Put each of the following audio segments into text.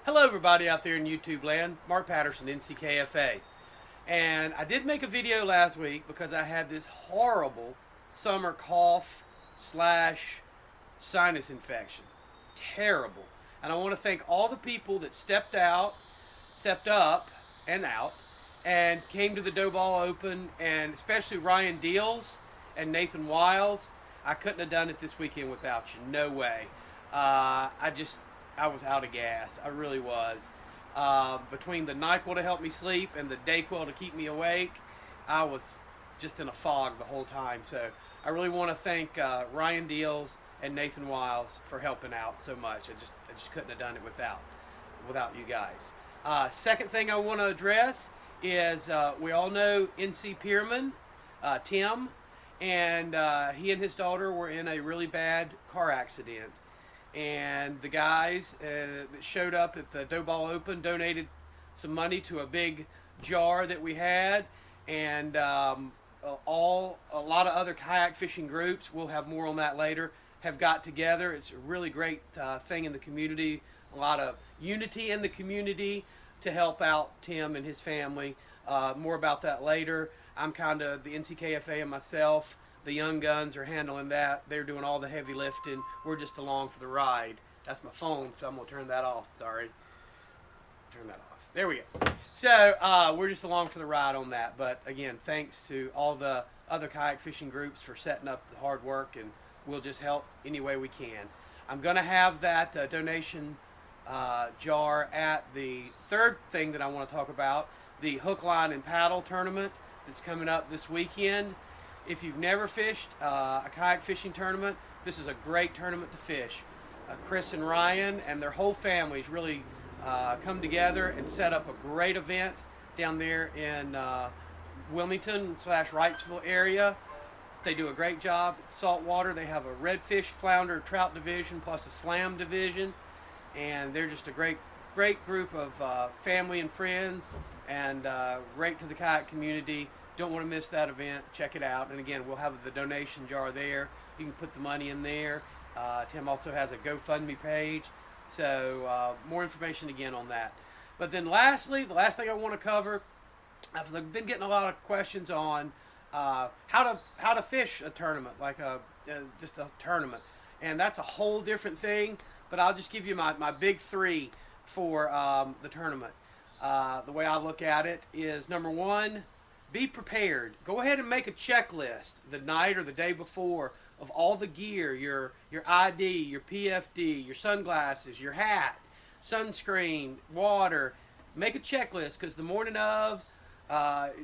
Hello everybody out there in YouTube land, Mark Patterson, NCKFA. And I did make a video last week because I had this horrible summer cough slash sinus infection. Terrible. And I want to thank all the people that stepped up and out, and came to the DoughBall Open, and especially Ryan Deals and Nathan Wiles. I couldn't have done it this weekend without you. No way. I was out of gas. I really was. Between the NyQuil to help me sleep and the DayQuil to keep me awake, I was just in a fog the whole time. So I really want to thank Ryan Deals and Nathan Wiles for helping out so much. I just couldn't have done it without you guys. Second thing I want to address is we all know NCPierman, Tim, and he and his daughter were in a really bad car accident. And the guys that showed up at the DoughBall Open donated some money to a big jar that we had, and a lot of other kayak fishing groups, we'll have more on that later, have got together. It's a really great thing in the community, a lot of unity in the community to help out Tim and his family. More about that later. I'm kind of the NCKFA and myself. The young guns are handling that. They're doing all the heavy lifting. We're just along for the ride. That's my phone, so I'm going to turn that off. Sorry. Turn that off. There we go. So we're just along for the ride on that. But again, thanks to all the other kayak fishing groups for setting up the hard work, and we'll just help any way we can. I'm going to have that donation jar at the third thing that I want to talk about, the hook, line, and paddle tournament that's coming up this weekend. If you've never fished a kayak fishing tournament, this is a great tournament to fish. Chris and Ryan and their whole families really come together and set up a great event down there in Wilmington / Wrightsville area. They do a great job. It's saltwater. They have a redfish, flounder, trout division plus a slam division, and they're just a great group of family and friends, and great to the kayak community. Don't want to miss that event. Check it out. And again, we'll have the donation jar there. You can put the money in there. Tim also has a GoFundMe page. So more information again on that. But then lastly, the last thing I want to cover, I've been getting a lot of questions on how to fish a tournament, like just a tournament. And that's a whole different thing. But I'll just give you my big three for the tournament. The way I look at it is, number one, be prepared. Go ahead and make a checklist the night or the day before of all the gear, your ID, your PFD, your sunglasses, your hat, sunscreen, water. Make a checklist, because the morning of,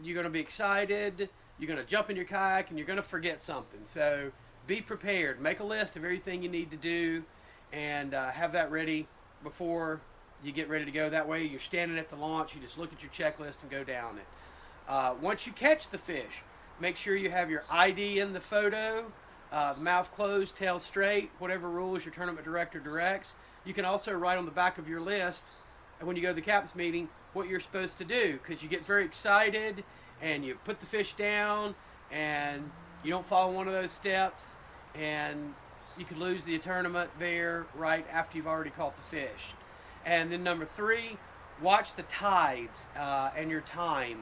you're going to be excited, you're going to jump in your kayak, and you're going to forget something. So be prepared. Make a list of everything you need to do, and have that ready before you get ready to go. That way you're standing at the launch, you just look at your checklist and go down it. Once you catch the fish, make sure you have your ID in the photo, mouth closed, tail straight, whatever rules your tournament director directs. You can also write on the back of your list, and when you go to the captain's meeting, what you're supposed to do, because you get very excited and you put the fish down and you don't follow one of those steps, and you could lose the tournament there right after you've already caught the fish. And then number three, watch the tides and your time.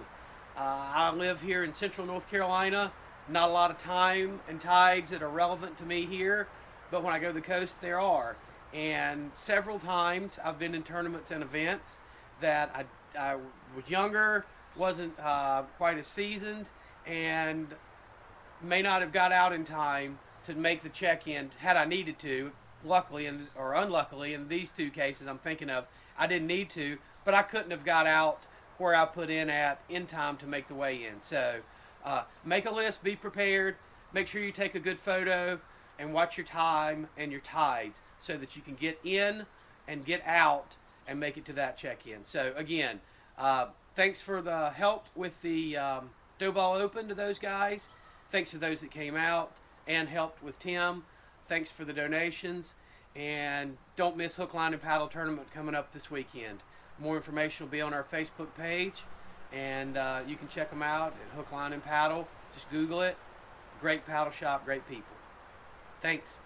I live here in central North Carolina. Not a lot of time and tides that are relevant to me here, but when I go to the coast, there are. And several times I've been in tournaments and events that I was younger, wasn't quite as seasoned, and may not have got out in time to make the check-in had I needed to. Luckily or unluckily, in these two cases I'm thinking of, I didn't need to, but I couldn't have got out where I put in time to make the weigh-in. So make a list, be prepared, make sure you take a good photo, and watch your time and your tides so that you can get in and get out and make it to that check-in. So again, thanks for the help with the DoughBall Open to those guys. Thanks to those that came out and helped with Tim. Thanks for the donations. And don't miss Hook, Line, and Paddle Tournament coming up this weekend. More information will be on our Facebook page, and you can check them out at Hook, Line, and Paddle. Just Google it. Great paddle shop, great people. Thanks.